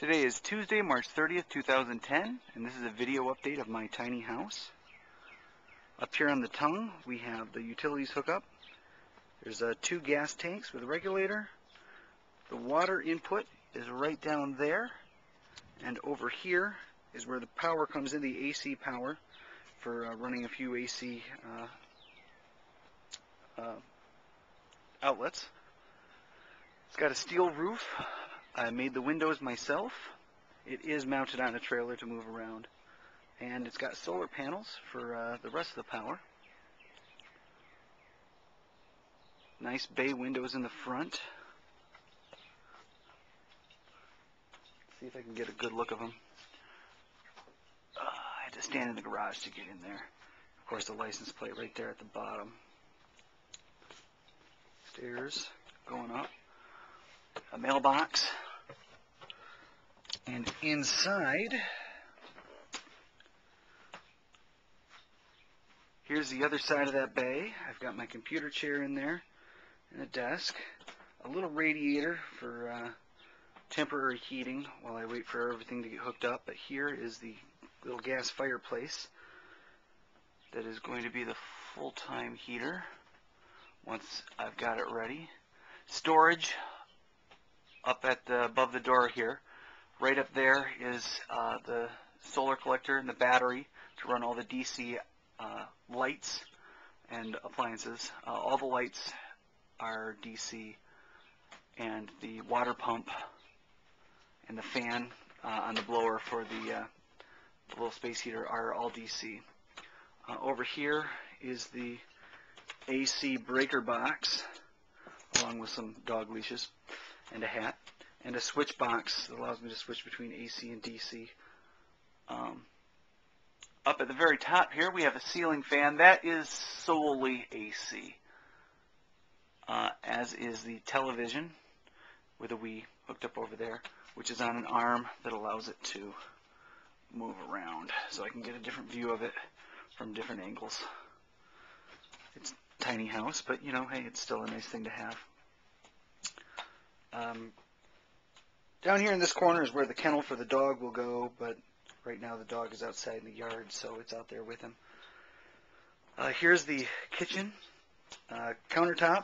Today is Tuesday, March 30th, 2010, and this is a video update of my tiny house. Up here on the tongue, we have the utilities hookup. There's two gas tanks with a regulator. The water input is right down there, and over here is where the power comes in, the AC power, for running a few AC outlets. It's got a steel roof. I made the windows myself. It is mounted on a trailer to move around. And it's got solar panels for the rest of the power. Nice bay windows in the front. See if I can get a good look of them. I had to stand in the garage to get in there. Of course, the license plate right there at the bottom. Stairs going up. A mailbox. And inside, here's the other side of that bay. I've got my computer chair in there and a desk. A little radiator for temporary heating while I wait for everything to get hooked up. But here is the little gas fireplace that is going to be the full-time heater once I've got it ready. Storage up at above the door here. Right up there is the solar collector and the battery to run all the DC lights and appliances. All the lights are DC, and the water pump and the fan on the blower for the little space heater are all DC. Over here is the AC breaker box, along with some dog leashes and a hat, and a switch box that allows me to switch between AC and DC. Up at the very top here we have a ceiling fan. That is solely AC, as is the television with a Wii hooked up over there, which is on an arm that allows it to move around, so I can get a different view of it from different angles. It's a tiny house, but you know, hey, it's still a nice thing to have. Down here in this corner is where the kennel for the dog will go, but right now the dog is outside in the yard, so it's out there with him. Here's the kitchen. Countertop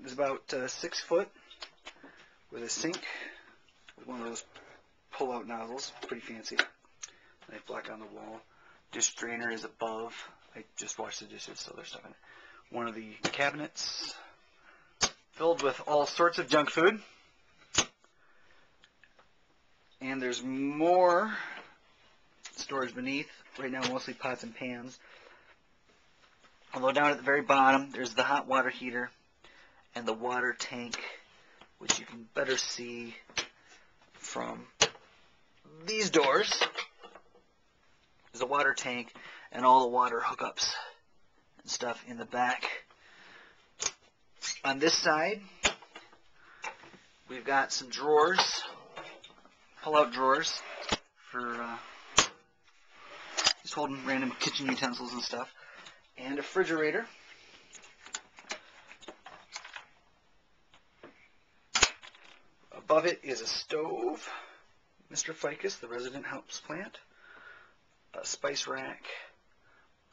is about 6 foot with a sink with one of those pull-out nozzles. Pretty fancy. Nice block on the wall. Dish drainer is above. I just washed the dishes, so there's stuff in it. One of the cabinets filled with all sorts of junk food. And there's more storage beneath. Right now, mostly pots and pans. Although down at the very bottom, there's the hot water heater and the water tank, which you can better see from these doors. There's a water tank and all the water hookups and stuff in the back. On this side, we've got some drawers. Pull-out drawers for just holding random kitchen utensils and stuff, and a refrigerator. Above it is a stove, Mr. Ficus, the resident houseplant, a spice rack,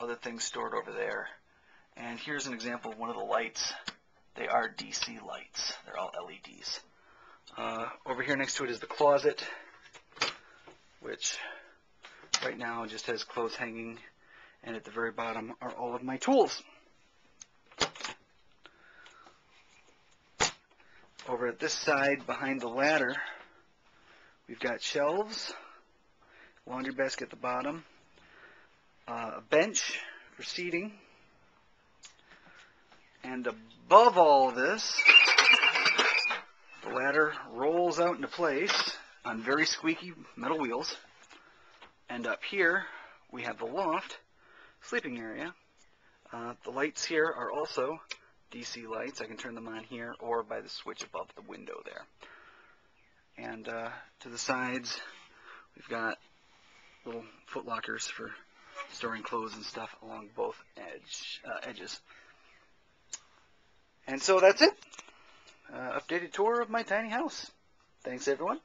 other things stored over there. And here's an example of one of the lights. They are DC lights. They're all LEDs. Over here next to it is the closet, which right now just has clothes hanging, and at the very bottom are all of my tools. Over at this side, behind the ladder, we've got shelves, laundry basket at the bottom, a bench for seating, and above all this, the ladder rolls out into place on very squeaky metal wheels. And up here, we have the loft, sleeping area. The lights here are also DC lights. I can turn them on here or by the switch above the window there. And to the sides, we've got little foot lockers for storing clothes and stuff along both edges. And so that's it. Updated tour of my tiny house. Thanks, everyone.